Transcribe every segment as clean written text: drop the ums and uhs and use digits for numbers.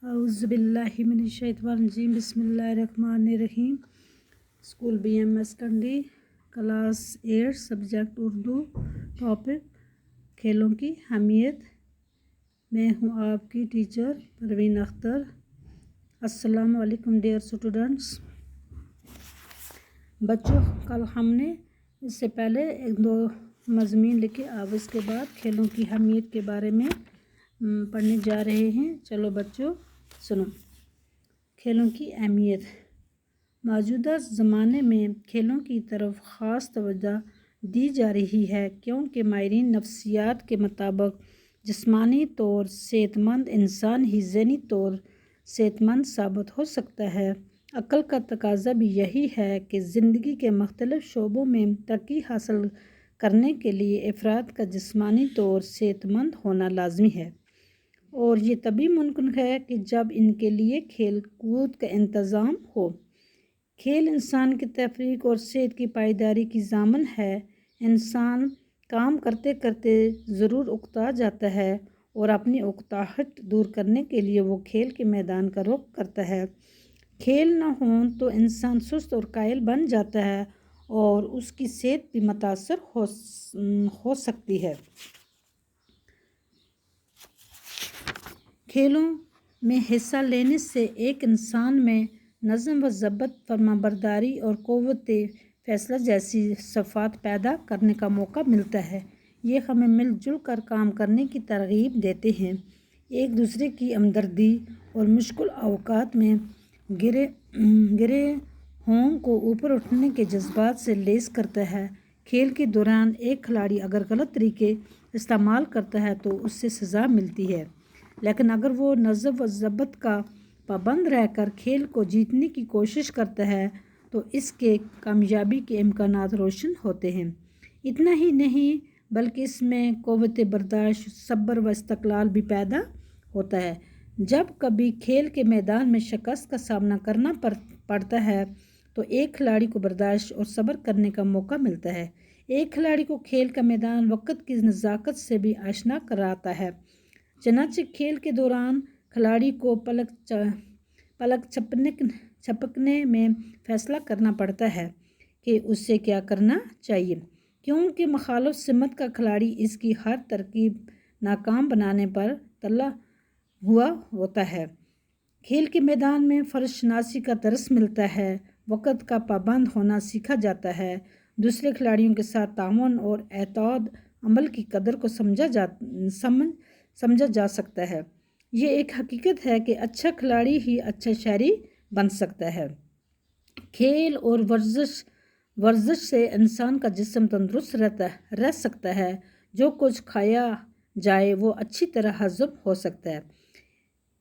اعوذ باللہ من الشیطان الرجیم بسم اللہ الرحمن الرحیم۔ School BMS Kundi, class 8، subject Urdu, topic کھیلوں کی اہمیت۔ میں ہوں آپ کی ٹیچر پروین اختر۔ السلام علیکم ڈیئر اسٹوڈنٹس۔ بچوں، کل ہم نے اس سے پہلے 1-2 مضامین لکھے، اب اس کے بعد کھیلوں کی اہمیت کے بارے میں پڑھنے جا رہے ہیں۔ چلو بچوں سنو۔ کھیلوں کی اہمیت۔ موجودہ زمانے میں کھیلوں کی طرف خاص توجہ دی جا رہی ہے کیونکہ ماہرین نفسیات کے مطابق جسمانی طور صحت مند انسان ہی ذہنی طور صحت مند ثابت ہو سکتا ہے۔ عقل کا تقاضا بھی یہی ہے کہ زندگی کے مختلف شعبوں میں ترقی حاصل کرنے کے لیے افراد کا جسمانی طور صحت مند ہونا لازمی ہے، اور یہ تبھی ممکن ہے کہ جب ان کے لیے کھیل کود کا انتظام ہو۔ کھیل انسان کی تفریح اور صحت کی پائیداری کی ضامن ہے۔ انسان کام کرتے کرتے ضرور اکتا جاتا ہے اور اپنی اکتاہٹ دور کرنے کے لیے وہ کھیل کے میدان کا رخ کرتا ہے۔ کھیل نہ ہوں تو انسان سست اور کاہل بن جاتا ہے اور اس کی صحت بھی متاثر ہو سکتی ہے۔ کھیلوں میں حصہ لینے سے ایک انسان میں نظم و ضبط، فرمانبرداری اور قوت فیصلہ جیسی صفات پیدا کرنے کا موقع ملتا ہے۔ یہ ہمیں مل جل کر کام کرنے کی ترغیب دیتے ہیں، ایک دوسرے کی ہمدردی اور مشکل اوقات میں گرے ہوں کو اوپر اٹھنے کے جذبات سے لیس کرتا ہے۔ کھیل کے دوران ایک کھلاڑی اگر غلط طریقے استعمال کرتا ہے تو اسے سزا ملتی ہے، لیکن اگر وہ نظم و ضبط کا پابند رہ کر کھیل کو جیتنے کی کوشش کرتا ہے تو اس کے کامیابی کے امکانات روشن ہوتے ہیں۔ اتنا ہی نہیں بلکہ اس میں قوت برداشت، صبر و استقلال بھی پیدا ہوتا ہے۔ جب کبھی کھیل کے میدان میں شکست کا سامنا کرنا پڑتا ہے تو ایک کھلاڑی کو برداشت اور صبر کرنے کا موقع ملتا ہے۔ ایک کھلاڑی کو کھیل کا میدان وقت کی نزاکت سے بھی آشنا کراتا ہے۔ چنانچہ کھیل کے دوران کھلاڑی کو پلک جھپکنے میں فیصلہ کرنا پڑتا ہے کہ اسے کیا کرنا چاہیے، کیونکہ مخالف سمت کا کھلاڑی اس کی ہر ترکیب ناکام بنانے پر تلا ہوا ہوتا ہے۔ کھیل کے میدان میں فرض شناسی کا درس ملتا ہے، وقت کا پابند ہونا سیکھا جاتا ہے، دوسرے کھلاڑیوں کے ساتھ تعاون اور اتحاد عمل کی قدر کو سمجھا جا سکتا ہے۔ یہ ایک حقیقت ہے کہ اچھا کھلاڑی ہی اچھا شہری بن سکتا ہے۔ کھیل اور ورزش سے انسان کا جسم تندرست رہ سکتا ہے۔ جو کچھ کھایا جائے وہ اچھی طرح ہضم ہو سکتا ہے۔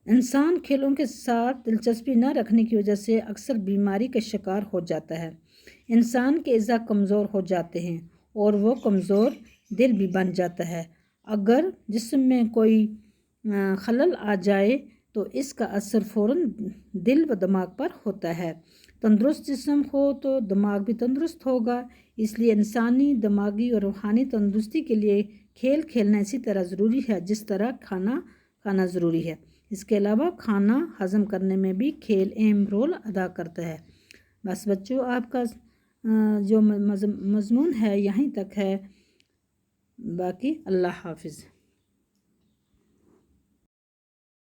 انسان کھیلوں کے ساتھ دلچسپی نہ رکھنے کی وجہ سے اکثر بیماری کا شکار ہو جاتا ہے۔ انسان کے اعضاء کمزور ہو جاتے ہیں اور وہ کمزور دل بھی بن جاتا ہے۔ اگر جسم میں کوئی خلل آ جائے تو اس کا اثر فوراً دل و دماغ پر ہوتا ہے۔ تندرست جسم ہو تو دماغ بھی تندرست ہوگا، اس لیے انسانی دماغی اور روحانی تندرستی کے لیے کھیل کھیلنا اسی طرح ضروری ہے جس طرح کھانا کھانا ضروری ہے۔ اس کے علاوہ کھانا ہضم کرنے میں بھی کھیل اہم رول ادا کرتا ہے۔ بس بچوں، آپ کا جو مضمون ہے یہیں تک ہے، باقی اللہ حافظ۔